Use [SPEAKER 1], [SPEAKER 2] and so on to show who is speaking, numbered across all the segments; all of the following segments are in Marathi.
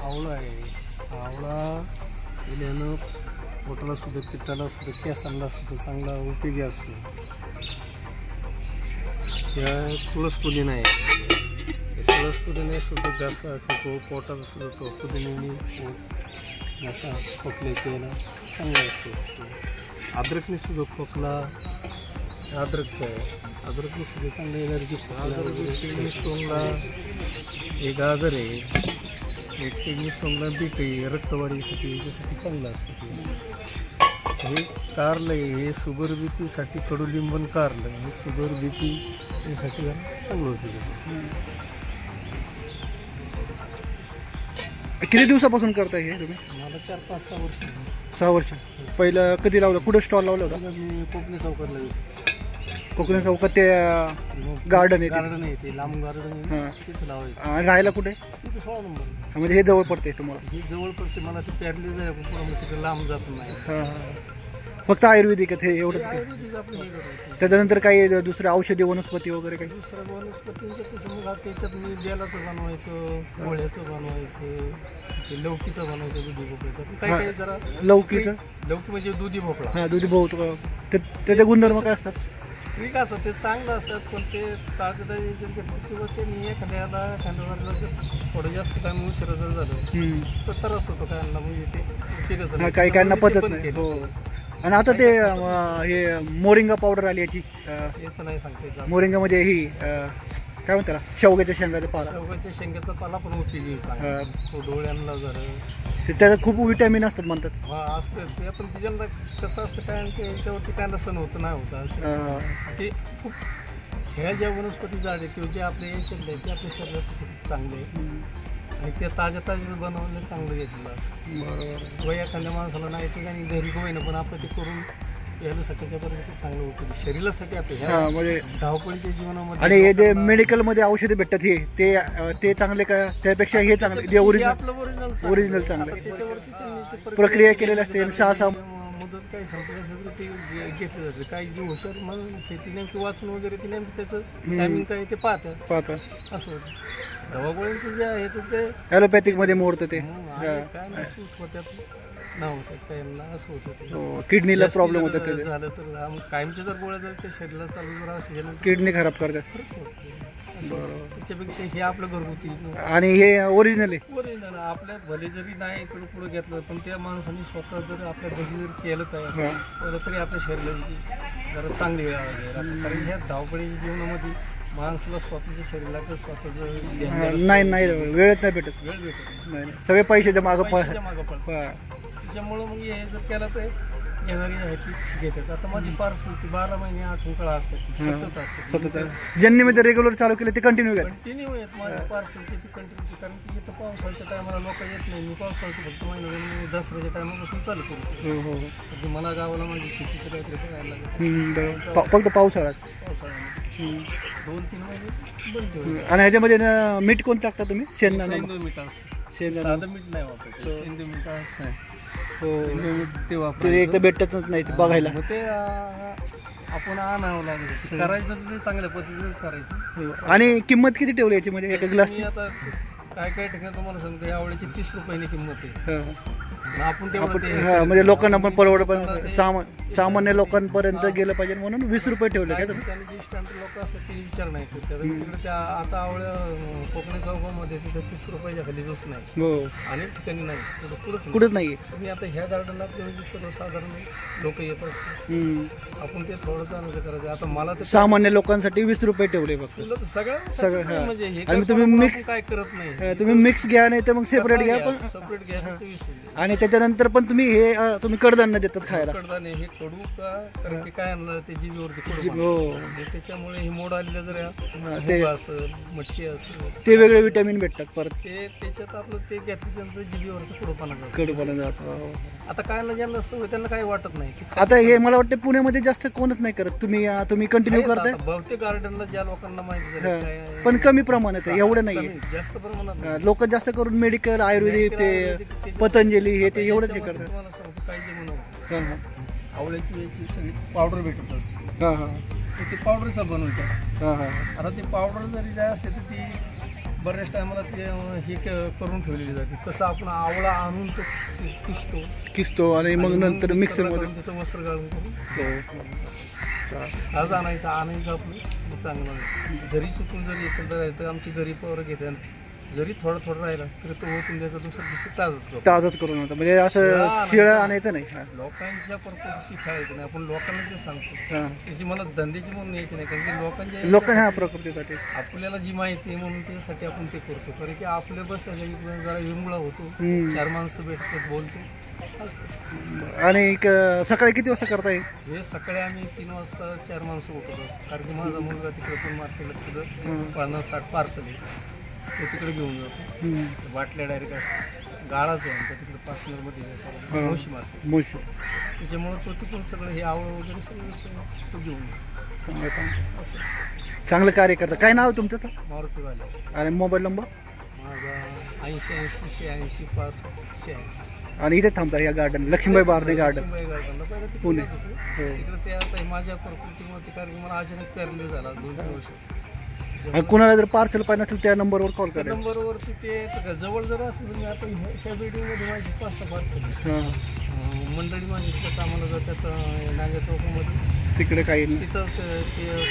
[SPEAKER 1] आवळा आहे. आवळा दिल्यानं पोटाला सुद्धा, पित्ताला सुद्धा, केसांना सुद्धा चांगला उपयोगी असतो. या तुळस पुदिना आहे. तुळस पुदिने सुद्धा घसा खातो, पोटाला सुद्धा तो पुदिन्याने घसा खोकल्याचे याला चांगला असतो. अद्रकने सुद्धा खोकला अद्रकचं आहे. अद्रकने सुद्धा चांगलं एनर्जी. किडनी स्टोनला हे गाजर आहे. एक किडनी स्टोनला बीट आहे, रक्तवाढीसाठी याच्यासाठी चांगलं असतं. हे कारलं आहे, हे शुगर बीपीसाठी कडुलिंबन कारलं, हे शुगर बीपी यासाठी चांगलं होतं.
[SPEAKER 2] किती दिवसापासून करताय हे तुम्ही?
[SPEAKER 1] मला 4-5-6 वर्ष.
[SPEAKER 2] 6 वर्ष. पहिलं कधी लावलं? कुठं स्टॉल लावला होता?
[SPEAKER 1] मी कोकणी चौकातला
[SPEAKER 2] कोकणी चौकात ते गार्डन आहे.
[SPEAKER 1] गार्डन आहे ते लांब गार्डन आहे, तिथं लावायचं.
[SPEAKER 2] आणि राहायला कुठे?
[SPEAKER 1] तिथे 16 नंबर.
[SPEAKER 2] म्हणजे हे जवळ पडते तुम्हाला?
[SPEAKER 1] हे जवळ पडते मला. ते पॅरलीज आहे, पण तिथे लांब जात नाही.
[SPEAKER 2] फक्त आयुर्वेदिक आहे हे एवढंच?
[SPEAKER 1] आयुर्वेदिक आपलं हे करतो.
[SPEAKER 2] त्याच्यानंतर काही दुसरे औषधी वनस्पती वगैरे काही?
[SPEAKER 1] दुसऱ्या वनस्पतींचं तसं मग त्याच्यात मी बेलाचं बनवायचं, गोळ्याचं बनवायचं, ते लौकीचं बनवायचं, दुधी भोपळ्याचं. काही काही जरा
[SPEAKER 2] लौकीचं.
[SPEAKER 1] लौकी म्हणजे दुधी भोपळा.
[SPEAKER 2] हां, दुधी भोपळा. त्याचे गुणधर्म काय असतात?
[SPEAKER 1] ठीक असं ते चांगलं असतात, पण ते ताजं किंवा ते मी एखाद्याला थोडं जास्त टाइम उशिरा जर झालं तर त्रास होतो कायांना. म्हणजे ते सिरियस
[SPEAKER 2] काही काहींना पचत नाही. हो. आणि आता ते हे मोरिंगा पावडर आली याची,
[SPEAKER 1] याचं नाही सांगते.
[SPEAKER 2] मोरिंगा म्हणजे ही काय म्हणतात त्याला, शेवग्याच्या शेंगाचा पाला.
[SPEAKER 1] शेवग्याच्या शेंगाचा पाला पण उपयोगी आहे. तो डोळ्यांना झालं,
[SPEAKER 2] त्याच्यात खूप विटॅमिन असतात म्हणतात.
[SPEAKER 1] हा असतं ते, पण त्याच्यानं कसं असतं काय की याच्यावरती काय सण होतं नाही होतं असं. ते खूप ह्या ज्या वनस्पती झाडे किंवा जे आपल्या याच्यातले ते आपल्या शरीरासाठी खूप चांगले आहे आणि ते ताज्या बनवलं चांगलं घेतलेलं असतं. बरोबर. व एखाद्या माणसाला नाही ते काही घरी होईना, पण आपण ते करून यायला सकाळच्यापर्यंत चांगलं होतं शरीरासाठी आपल्या
[SPEAKER 2] म्हणजे
[SPEAKER 1] धावपळीच्या जीवनामध्ये.
[SPEAKER 2] आणि हे जे मेडिकलमध्ये औषधे भेटतात ते चांगले का त्यापेक्षा हे चांगले? ओरिजिनल ओरिजिनल चांगले.
[SPEAKER 1] त्याच्यावरती
[SPEAKER 2] प्रक्रिया केलेली असते. 6
[SPEAKER 1] मुदत काही संपली असेल तर ते घेतलं जातं. काही जे हुशार म्हणून शेती नेमकी वाचून वगैरे ते नेमकी त्याचं टायमिंग काय ते पाहतं असं होतं. दवागोळ्यांचं जे आहे ते
[SPEAKER 2] ॲलोपॅथिक मध्ये मोडतं ते.
[SPEAKER 1] काय नाही सूट होत्यात नव्हतं काही असं होतं.
[SPEAKER 2] किडनीला प्रॉब्लेम होतात ते
[SPEAKER 1] झालं तर कायमच्या जर गोळ्या झाल्या ते शरीराला चालू जर असल्यानं
[SPEAKER 2] किडनी खराब करतात.
[SPEAKER 1] त्याच्यापेक्षा हे आपलं घरगुती. आणि
[SPEAKER 2] हे ओरिजिनल आहे.
[SPEAKER 1] ओरिजिनल आपल्या भले जरी नाही इकडं पुढे घेतलं, पण त्या माणसाने स्वतः जर आपल्या घरी जर केलं तरी आपल्या शरीराची जरा चांगली वेळ आहे. कारण ह्या धावपळीच्या जीवनामध्ये माणसाला स्वतःच्या शरीराला स्वतःचं
[SPEAKER 2] नाही वेळच नाही भेटत.
[SPEAKER 1] वेळ भेटत
[SPEAKER 2] नाही. सगळे पैशाच्या मागं
[SPEAKER 1] पडतात. त्याच्यामुळं मग हे जर केलं तर येणारी आहे ती घेतात. आता माझी पार्सलची 12 महिने 8 कळा असतात, सतत.
[SPEAKER 2] ज्यांनी मी रेग्युलर चालू केलं ते कंटिन्यू
[SPEAKER 1] येत माझ्या पार्सलची ती कंटिन्यूची. कारण की इथं पावसाळ्याच्या टायमाला लोक येत नाही. मी पावसाळ्याचं फक्त महिना दसऱ्याच्या टायमापासून चालू करतो. मला गावाला माझी शेतीचं काहीतरी करायला लागतं.
[SPEAKER 2] फक्त पावसाळ्यात
[SPEAKER 1] 2-3 महिने बंद ठेवलं.
[SPEAKER 2] आणि ह्याच्यामध्ये मीठ कोण टाकता तुम्ही?
[SPEAKER 1] सेंद्रिय मीठ असतं, साधं मीठ नाही वापरायचं. सेंद्रिय मीठ असं आहे. ते वापरायचं.
[SPEAKER 2] एकदा भेटतच नाही बघायला.
[SPEAKER 1] ते आपण आणावं लागेल. करायचं तर चांगल्या पद्धतीनेच करायचं.
[SPEAKER 2] आणि किंमत किती ठेवली याची? म्हणजे एका ग्लासची
[SPEAKER 1] आता काय ठिकाणी तुम्हाला सांगतो आवळ्याची 30 रुपयाने किंमत आहे. आपण
[SPEAKER 2] म्हणजे लोकांना पण परवड, पण सामान्य लोकांपर्यंत गेलं पाहिजे म्हणून 20 रुपये ठेवले. काय
[SPEAKER 1] जे स्टँडर्ड लोक असतात ते विचार नाही करतात. तिकडे त्या आता आवळ्या कोकणी चौकामध्ये तिथे 30 रुपयाच्या खालीच नाही. अनेक ठिकाणी नाही, कुठंच नाही. तुम्ही आता ह्या गार्डनला सर्वसाधारण लोक येत असतात. आपण ते थोडं चांगलं करायचं. आता मला ते
[SPEAKER 2] सामान्य लोकांसाठी 20 रुपये ठेवले फक्त.
[SPEAKER 1] सगळं म्हणजे हे
[SPEAKER 2] तुम्ही मिक्स
[SPEAKER 1] काय करत नाही.
[SPEAKER 2] तुम्ही मिक्स घ्या, नाही तर मग सेपरेट घ्या. पण
[SPEAKER 1] सेपरेट घ्या.
[SPEAKER 2] आणि त्याच्यानंतर पण तुम्ही तुम्ही कडधान्य देतात खायला.
[SPEAKER 1] कडधान्य हे कडू का? कारण की काय आणलं ते जीबीवरती त्याच्यामुळे हे मोड आलेलं जर असेल, मटकी असेल,
[SPEAKER 2] ते वेगळे विटॅमिन भेटतात परत.
[SPEAKER 1] ते त्याच्यात आपलं ते घेतल्याच्यानंतर जीबीवरचं
[SPEAKER 2] कडूपणा जातो.
[SPEAKER 1] आता काय ज्यांना सवय त्यांना काही वाटत नाही.
[SPEAKER 2] आता हे मला वाटतं पुण्यामध्ये जास्त कोणच नाही करत. तुम्ही कंटिन्यू करताय.
[SPEAKER 1] बहुतेक गार्डनला ज्या लोकांना माहिती झालं,
[SPEAKER 2] पण कमी प्रमाणात आहे, एवढं नाही.
[SPEAKER 1] जास्त प्रमाणात
[SPEAKER 2] लोक जास्त करून मेडिकल, आयुर्वेदिक, ते पतंजली हे ते एवढंच हे करतात.
[SPEAKER 1] तुम्हाला सांगतो काय जे म्हणून आवळ्याची याची सगळी पावडर भेटत असते. ते पावडरचा बनवतात. आता ती पावडर जरी जाय असते तर ती बऱ्याच टायमाला ते हे करून ठेवलेली जाते. तसं आपण आवळा आणून तो
[SPEAKER 2] किसतो आणि मग नंतर मिक्सरमध्ये
[SPEAKER 1] त्याचं मसर गाळून करून आज आणायचं आपलं चांगलं. जरी चुकून जरी याच्यात तर आमची घरी पवर घेते. जरी थोडं राहिला तरी तो ओतून द्यायचा, दुसऱ्या दिवशी
[SPEAKER 2] ताजच करून होतं. म्हणजे असं शिळं आणायचं नाही.
[SPEAKER 1] लोकांच्या पर्पजशी खायचं नाही. आपण लोकांना जे सांगतो त्याची मला धंद्याची म्हणून यायची नाही, कारण की
[SPEAKER 2] लोकांच्या प्रकृतीसाठी
[SPEAKER 1] आपल्याला जी माहिती आहे म्हणून त्याच्यासाठी आपण ते करतो. कारण की आपल्या बसल्या जागी जरा विरंगुळा होतो, 4 माणसं भेटतात, बोलतो.
[SPEAKER 2] आणि सकाळी किती वाजता करता येईल?
[SPEAKER 1] हे सकाळी आम्ही 3 वाजता 4 माणसं उठवतो, कारण की माझा मुलगा तिकडे पण मार्केटला तिकडं 50-60 पार्सल आहे, ते तिकडे घेऊन जातो. बाटल्या डायरेक्ट असतात, गाळाच आहे आमच्या तिकडे पार्टनरमध्ये मोशी मार्केट. त्याच्यामुळं तो तिकडून सगळं हे आवड वगैरे सगळं तो घेऊन जातो. असं
[SPEAKER 2] चांगलं कार्य करतं. काय नाव तुमचं?
[SPEAKER 1] मारुती वाले.
[SPEAKER 2] आणि मोबाईल नंबर?
[SPEAKER 1] माझा 80-80-86-5-86.
[SPEAKER 2] आणि इथे थांबता या गार्डन, लक्ष्मीबाई बारणे गार्डन, पुणे.
[SPEAKER 1] तिकडे ते आता माझ्या प्रकृतीमध्ये, कारण की मला अचानक पॅरलिस झाला 2-3 वर्ष.
[SPEAKER 2] कुणाला जर पार्सल पाहिजे असेल त्या नंबरवर कॉल करा.
[SPEAKER 1] नंबरवरती ते जवळ जर असेल, आता ह्या बिल्डिंगमध्ये माझी 5-6 पार्सल मंडळी माझी तिथं कामाला जातात नागा चौकामध्ये.
[SPEAKER 2] तिकडे काही
[SPEAKER 1] तिथं ते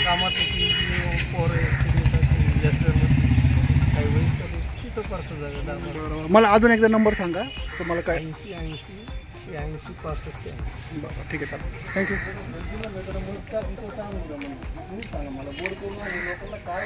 [SPEAKER 1] कामातली पोर काही वेळेस तिथं पार्सल झालं.
[SPEAKER 2] मला अजून एकदा नंबर सांगा तुम्हाला. काय?
[SPEAKER 1] 80-80-86-5-86.
[SPEAKER 2] बरं, ठीक आहे, चालेल. थँक्यू.
[SPEAKER 1] सांगा मला बोर्ड करून लोकांना काय